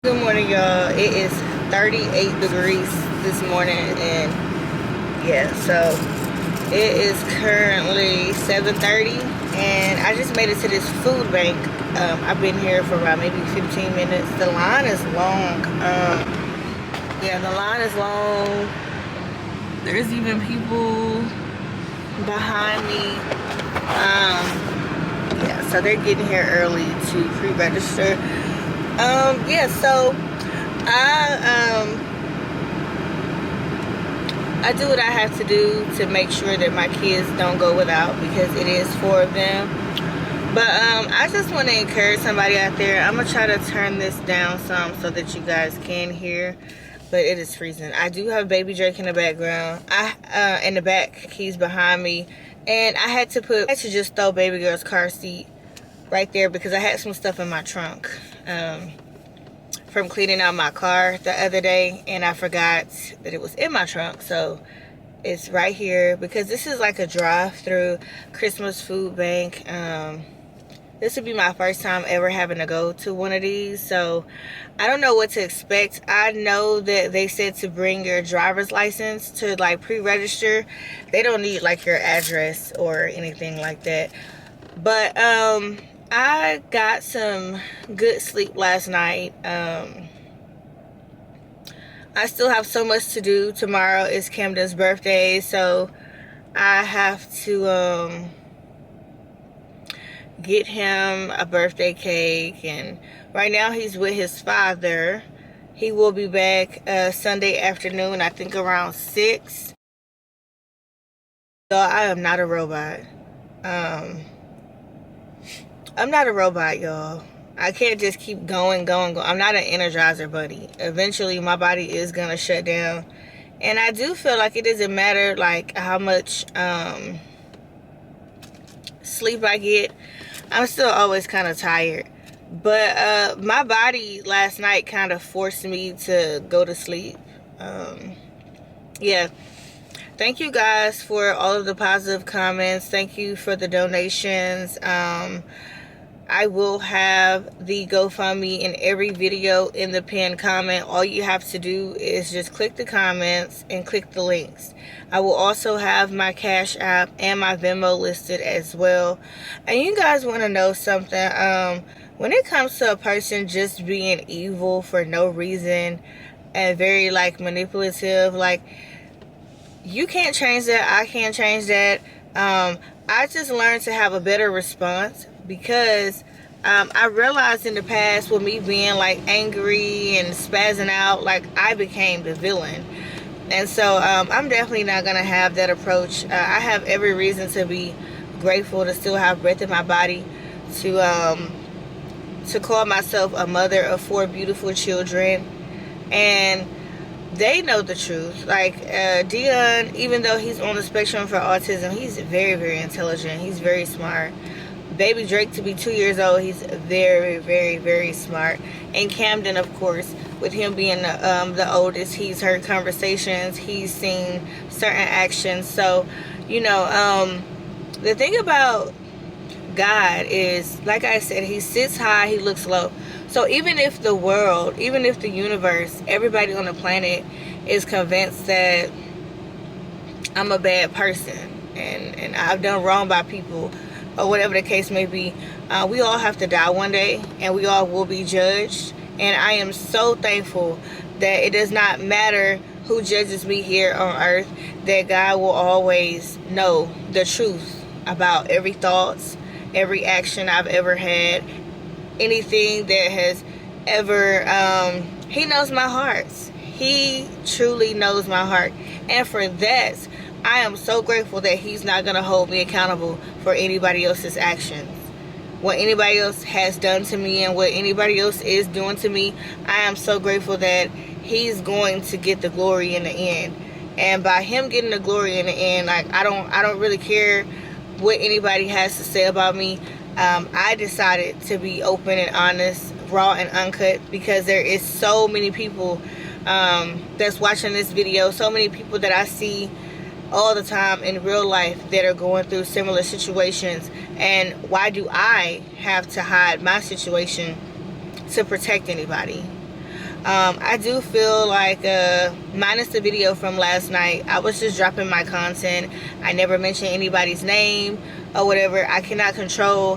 Good morning, y'all. It is 38 degrees this morning, and yeah, so it is currently 7:30, and I just made it to this food bank. I've been here for about maybe 15 minutes. The line is long. Yeah, the line is long. There's even people behind me. Yeah, so they're getting here early to pre-register. Yeah, so I do what I have to do to make sure that my kids don't go without, because it is 4 of them. But I just want to encourage somebody out there. I'm gonna try to turn this down some so that you guys can hear, but it is freezing. I do have baby Drake in the background. In the back, he's behind me, and I had to just throw baby girl's car seat right there because I had some stuff in my trunk from cleaning out my car the other day, and I forgot that it was in my trunk. So it's right here because this is like a drive-through Christmas food bank. This would be my first time ever having to go to one of these, so I don't know what to expect. I know that they said to bring your driver's license to like pre-register. They don't need like your address or anything like that. But I got some good sleep last night. I still have so much to do. Tomorrow is Camden's birthday, so I have to get him a birthday cake, and right now he's with his father. He will be back Sunday afternoon, I think around 6. So I am not a robot. I'm not a robot, y'all. I can't just keep going. I'm not an Energizer bunny. Eventually, my body is going to shut down. And I do feel like it doesn't matter, like, how much sleep I get. I'm still always kind of tired. But my body last night kind of forced me to go to sleep. Yeah. Thank you guys for all of the positive comments. Thank you for the donations. I will have the GoFundMe in every video in the pinned comment. All you have to do is just click the comments and click the links. I will also have my Cash App and my Venmo listed as well. And you guys want to know something? When it comes to a person just being evil for no reason and very like manipulative, like, you can't change that. I can't change that. I just learned to have a better response because I realized in the past with me being like angry and spazzing out, like I became the villain. And so I'm definitely not going to have that approach. I have every reason to be grateful to still have breath in my body, to call myself a mother of 4 beautiful children. And they know the truth. Like Dion, even though he's on the spectrum for autism, he's very, very intelligent. He's very smart. Baby Drake, to be 2 years old, he's very, very, very smart. And Camden, of course, with him being the oldest, he's heard conversations, he's seen certain actions. So, you know, the thing about God is, like I said, he sits high, he looks low. So even if the world, even if the universe, everybody on the planet is convinced that I'm a bad person and I've done wrong by people, or whatever the case may be, we all have to die one day, and we all will be judged. And I am so thankful that it does not matter who judges me here on earth, that God will always know the truth about every thoughts, every action I've ever had, anything that has ever, he knows my heart. He truly knows my heart. And for that, I am so grateful that he's not going to hold me accountable for anybody else's actions. What anybody else has done to me and what anybody else is doing to me, I am so grateful that he's going to get the glory in the end. And by him getting the glory in the end, like, I don't really care what anybody has to say about me. I decided to be open and honest, raw and uncut, because there is so many people that's watching this video, so many people that I see all the time in real life that are going through similar situations. And why do I have to hide my situation to protect anybody? I do feel like, minus the video from last night, I was just dropping my content. I never mentioned anybody's name or whatever. I cannot control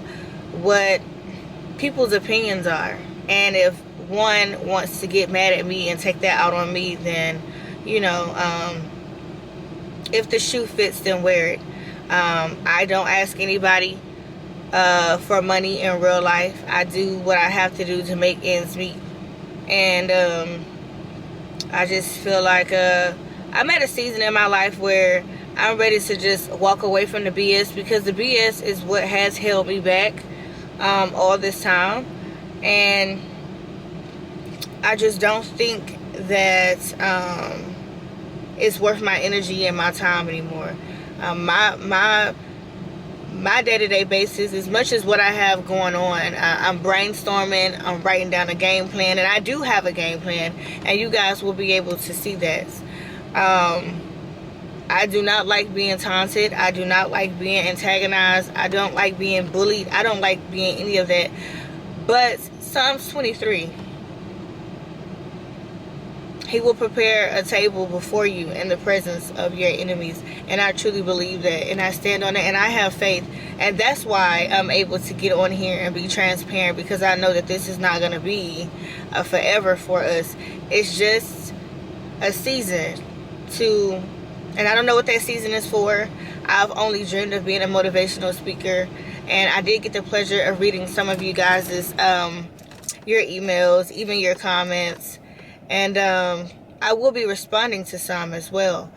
what people's opinions are. And if one wants to get mad at me and take that out on me, then, you know, if the shoe fits, then wear it. I don't ask anybody for money in real life. I do what I have to do to make ends meet. And I just feel like I'm at a season in my life where I'm ready to just walk away from the BS, because the BS is what has held me back all this time. And I just don't think that it's worth my energy and my time anymore. My day-to-day basis, as much as what I have going on, I'm brainstorming, I'm writing down a game plan, and I do have a game plan, and you guys will be able to see that. I do not like being taunted. I do not like being antagonized. I don't like being bullied. I don't like being any of that. But Psalms 23, He will prepare a table before you in the presence of your enemies. And I truly believe that. And I stand on it. And I have faith. And that's why I'm able to get on here and be transparent. Because I know that this is not going to be forever for us. It's just a season to... And I don't know what that season is for. I've only dreamed of being a motivational speaker. And I did get the pleasure of reading some of you guys' your emails, even your comments. And I will be responding to some as well.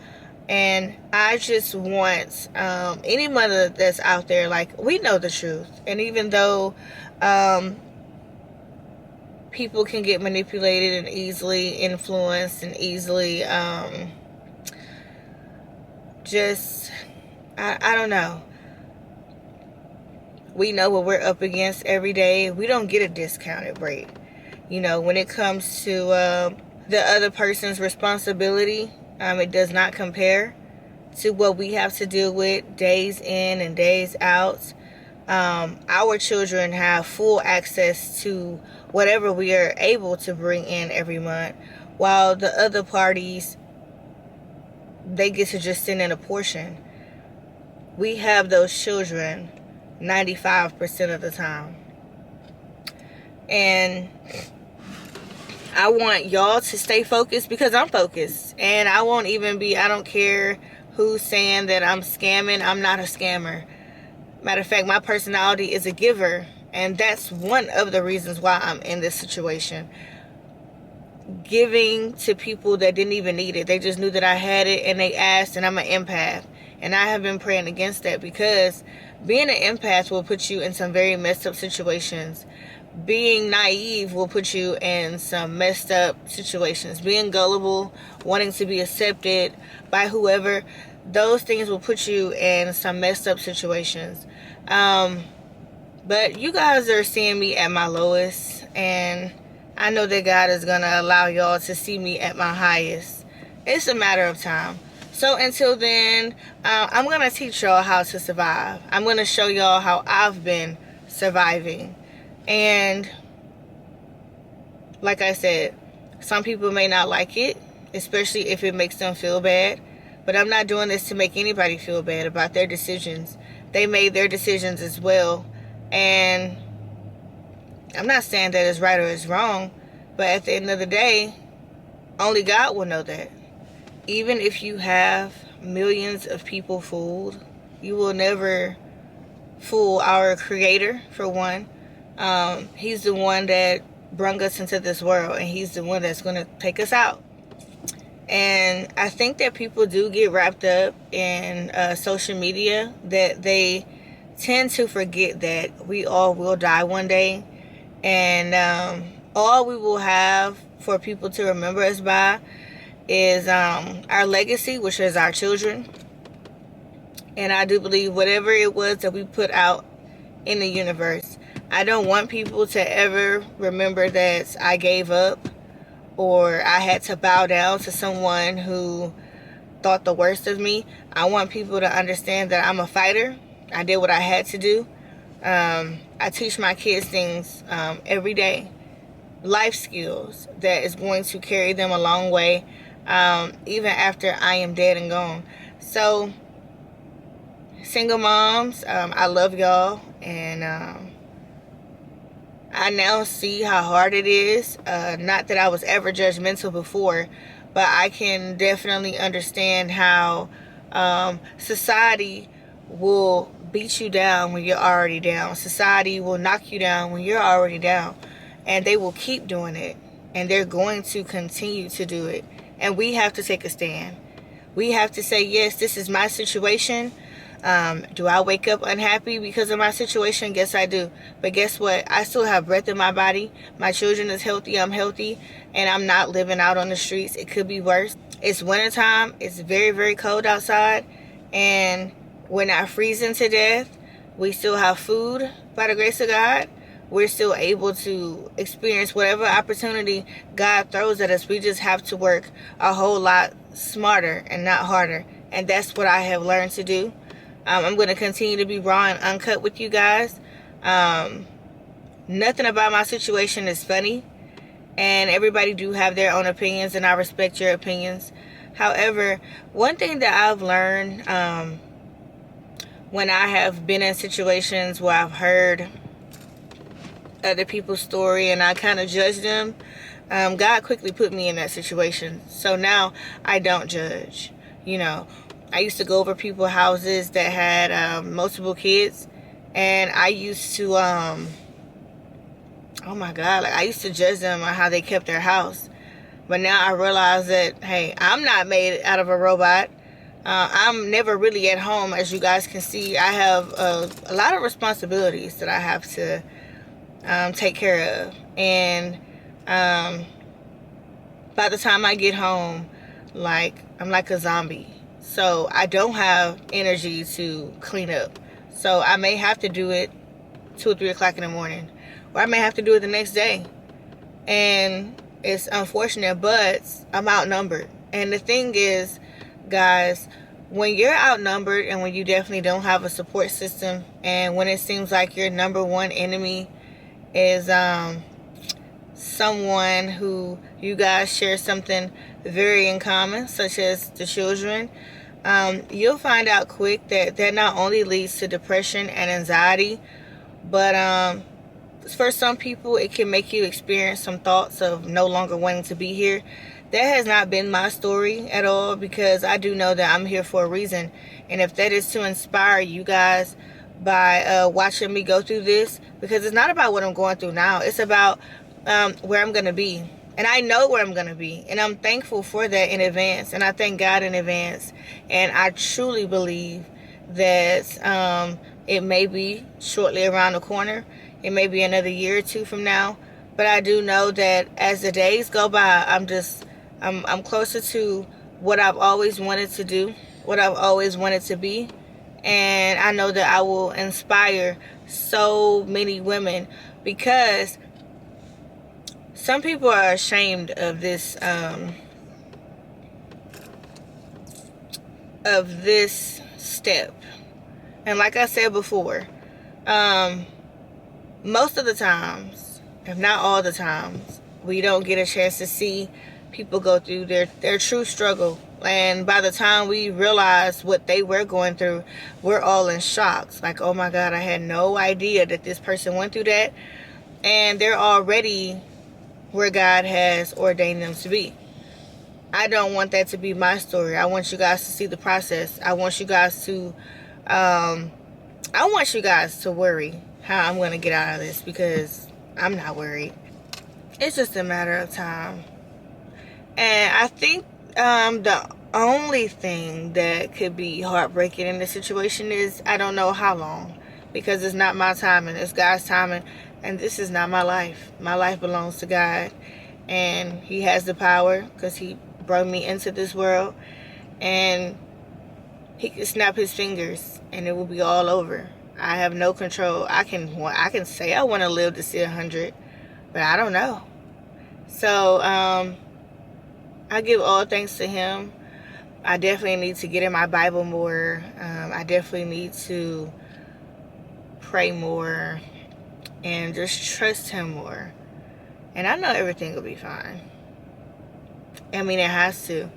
And I just want any mother that's out there, like, we know the truth. And even though people can get manipulated and easily influenced and easily I don't know. We know what we're up against every day. We don't get a discounted rate. You know, when it comes to the other person's responsibility, it does not compare to what we have to deal with days in and days out. Our children have full access to whatever we are able to bring in every month, while the other parties, they get to just send in a portion. We have those children 95% of the time. And I want y'all to stay focused, because I'm focused. And I won't even be, I don't care who's saying that I'm scamming. I'm not a scammer. Matter of fact, my personality is a giver. And that's one of the reasons why I'm in this situation. Giving to people that didn't even need it. They just knew that I had it and they asked, and I'm an empath. And I have been praying against that, because being an empath will put you in some very messed up situations. Being naive will put you in some messed up situations. Being gullible, wanting to be accepted by whoever, those things will put you in some messed up situations. But you guys are seeing me at my lowest, and I know that God is going to allow y'all to see me at my highest. It's a matter of time. So until then, I'm going to teach y'all how to survive. I'm going to show y'all how I've been surviving. And like I said, some people may not like it, especially if it makes them feel bad. But I'm not doing this to make anybody feel bad about their decisions. They made their decisions as well. And I'm not saying that it's right or it's wrong. But at the end of the day, only God will know that. Even if you have millions of people fooled, you will never fool our Creator, for one. He's the one that brought us into this world, and He's the one that's going to take us out. And I think that people do get wrapped up in social media, that they tend to forget that we all will die one day. And all we will have for people to remember us by is our legacy, which is our children. And I do believe whatever it was that we put out in the universe, I don't want people to ever remember that I gave up or I had to bow down to someone who thought the worst of me. I want people to understand that I'm a fighter. I did what I had to do. I teach my kids things every day. life skills that is going to carry them a long way, even after I am dead and gone. So, single moms, I love y'all, and I now see how hard it is. Not that I was ever judgmental before, but I can definitely understand how society will beat you down when you're already down. Society will knock you down when you're already down. And they will keep doing it. And they're going to continue to do it. And we have to take a stand. We have to say, yes, this is my situation. Do I wake up unhappy because of my situation? Yes, I do. But guess what? I still have breath in my body. My children is healthy. I'm healthy. And I'm not living out on the streets. It could be worse. It's wintertime. It's very, very cold outside. And we're not freezing to death. We still have food by the grace of God. We're still able to experience whatever opportunity God throws at us. We just have to work a whole lot smarter and not harder. And that's what I have learned to do. I'm going to continue to be raw and uncut with you guys. Nothing about my situation is funny. And everybody do have their own opinions, and I respect your opinions. However, one thing that I've learned when I have been in situations where I've heard other people's story and I kind of judge them, God quickly put me in that situation. So now I don't judge. You know, I used to go over people's houses that had multiple kids, and I used to oh my God, like I used to judge them on how they kept their house. But now I realize that, hey, I'm not made out of a robot. I'm never really at home. As you guys can see, I have a lot of responsibilities that I have to take care of. And by the time I get home, like, I'm like a zombie. So I don't have energy to clean up. So I may have to do it 2 or 3 o'clock in the morning. Or I may have to do it the next day. And it's unfortunate, but I'm outnumbered. And the thing is, guys, when you're outnumbered and when you definitely don't have a support system, and when it seems like your number one enemy is someone who you guys share something very in common, such as the children, you'll find out quick that that not only leads to depression and anxiety, but for some people it can make you experience some thoughts of no longer wanting to be here. That has not been my story at all, because I do know that I'm here for a reason. And if that is to inspire you guys by watching me go through this, because it's not about what I'm going through now, it's about where I'm going to be. And I know where I'm going to be. And I'm thankful for that in advance. And I thank God in advance. And I truly believe that it may be shortly around the corner. It may be another year or two from now. But I do know that as the days go by, I'm closer to what I've always wanted to do, what I've always wanted to be. And I know that I will inspire so many women, because some people are ashamed of this step. And like I said before, most of the times, if not all the times, we don't get a chance to see people go through their true struggle. And by the time we realize what they were going through, we're all in shock. Like, oh my God, I had no idea that this person went through that. And they're already where God has ordained them to be. I don't want that to be my story. I want you guys to see the process. I want you guys to worry how I'm going to get out of this, because I'm not worried. It's just a matter of time. And I think the only thing that could be heartbreaking in this situation is I don't know how long, because it's not my timing, it's God's timing, and this is not my life. My life belongs to God, and He has the power, because He brought me into this world, and He can snap His fingers and it will be all over. I have no control. I can say I want to live to see 100, but I don't know. So I give all thanks to Him. I definitely need to get in my Bible more. I definitely need to pray more and just trust Him more. And I know everything will be fine. I mean, it has to.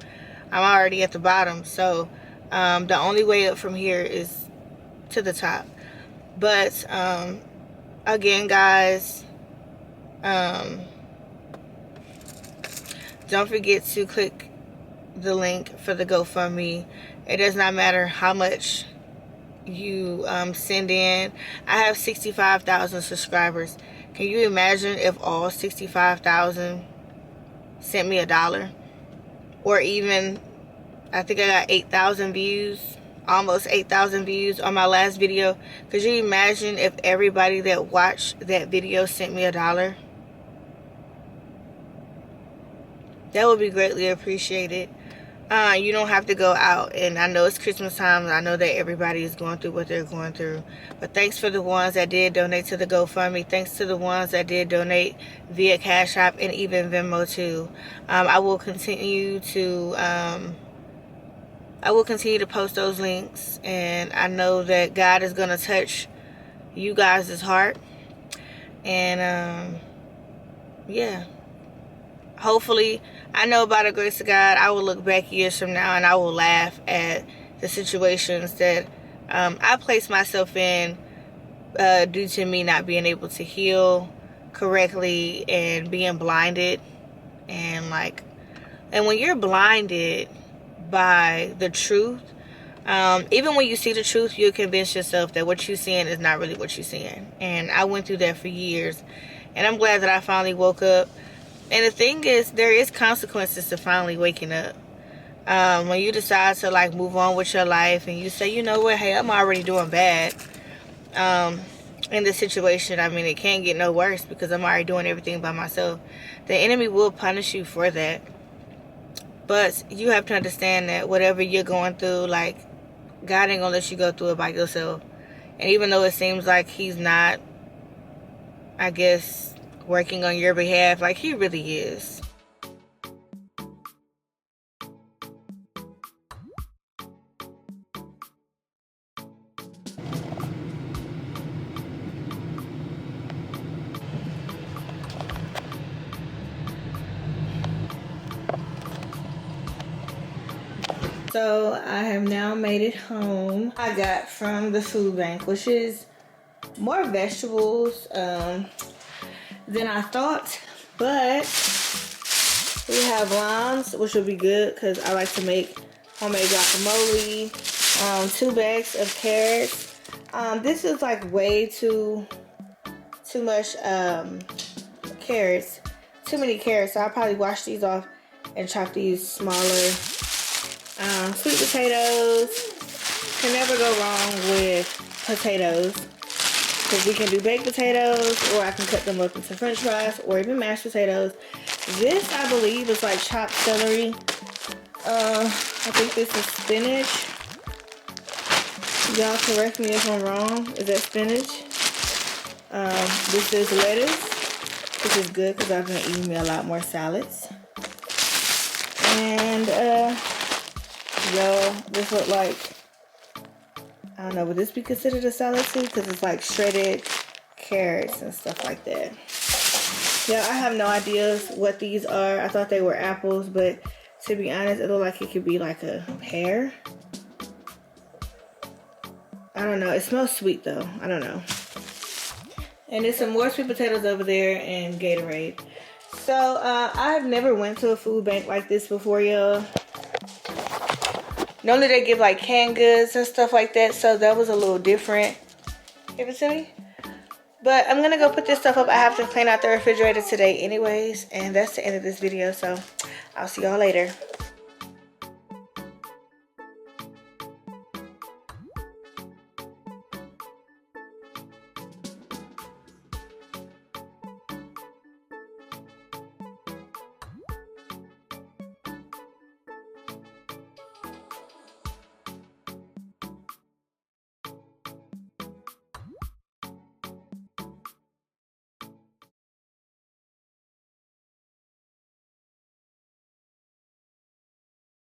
I'm already at the bottom, so the only way up from here is to the top. But again, guys, don't forget to click the link for the GoFundMe. It does not matter how much you send in. I have 65,000 subscribers. Can you imagine if all 65,000 sent me $1? Or even, I think I got 8,000 views, almost 8,000 views on my last video. Could you imagine if everybody that watched that video sent me $1? That would be greatly appreciated. You don't have to go out, and I know it's Christmas time, and I know that everybody is going through what they're going through, but thanks for the ones that did donate to the GoFundMe. Thanks to the ones that did donate via Cash App and even Venmo too. I will continue to post those links, and I know that God is going to touch you guys' heart, and yeah, hopefully, I know by the grace of God, I will look back years from now and I will laugh at the situations that I placed myself in due to me not being able to heal correctly and being blinded. And when you're blinded by the truth, even when you see the truth, you'll convince yourself that what you're seeing is not really what you're seeing. And I went through that for years, and I'm glad that I finally woke up. And the thing is, there is consequences to finally waking up. When you decide to move on with your life, and you say, you know what, hey, I'm already doing bad in this situation. I mean, it can't get no worse because I'm already doing everything by myself. The enemy will punish you for that. But you have to understand that whatever you're going through, God ain't gonna let you go through it by yourself. And even though it seems like he's not, I guess, working on your behalf, he really is. So I have now made it home. I got from the food bank, which is more vegetables than I thought, but we have limes, which will be good because I like to make homemade guacamole. 2 bags of carrots. This is way too much carrots, too many carrots, so I'll probably wash these off and chop these smaller. Sweet potatoes. Can never go wrong with potatoes, because we can do baked potatoes, or I can cut them up into french fries, or even mashed potatoes. This, I believe, is chopped celery. I think this is spinach. Y'all correct me if I'm wrong. Is that spinach? This is lettuce. This is good because I've been eating me a lot more salads. And y'all, this look like, I don't know, would this be considered a salad too? Because it's shredded carrots and stuff like that. Yeah, I have no idea what these are. I thought they were apples, but to be honest, it looked like it could be a pear. I don't know. It smells sweet though. I don't know. And there's some more sweet potatoes over there and Gatorade. So I've never went to a food bank like this before, y'all. Normally they give canned goods and stuff like that, so that was a little different. Give it to me. But I'm gonna go put this stuff up. I have to clean out the refrigerator today anyways, and that's the end of this video, so I'll see y'all later.